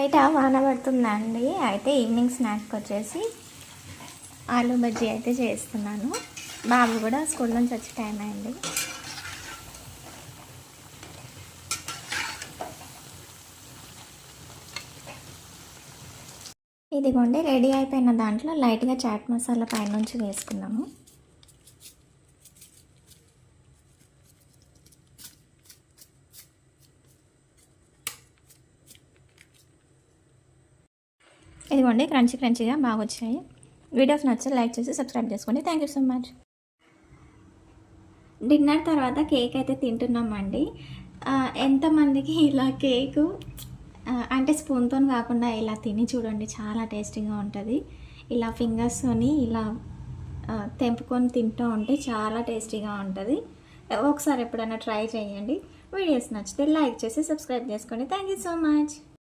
బయట వాన పడుతుందండి. అయితే ఈవినింగ్ స్నాక్కి వచ్చేసి ఆలూ బజ్జీ అయితే చేస్తున్నాను. బాబు కూడా స్కూల్ నుంచి వచ్చే టైం అయింది. ఇదిగోండి రెడీ అయిపోయిన దాంట్లో లైట్గా చాట్ మసాలా పైనుంచి వేసుకున్నాము. ఇదిగోండి క్రంచీగా బాగా వచ్చాయి. వీడియోస్ నచ్చితే లైక్ చేసి సబ్స్క్రైబ్ చేసుకోండి. Thank you so much. Dinner తర్వాత కేక్ అయితే తింటున్నామండి. ఎంతమందికి ఇలా కేకు అంటే స్పూన్తో కాకుండా ఇలా తిని చూడండి, చాలా టేస్టీగా ఉంటుంది. ఇలా ఫింగర్స్తోని ఇలా తెంపుకొని తింటూ ఉంటే చాలా టేస్టీగా ఉంటుంది. ఒకసారి ఎప్పుడైనా ట్రై చేయండి. వీడియోస్ నచ్చితే లైక్ చేసి సబ్స్క్రైబ్ చేసుకోండి. Thank you so much.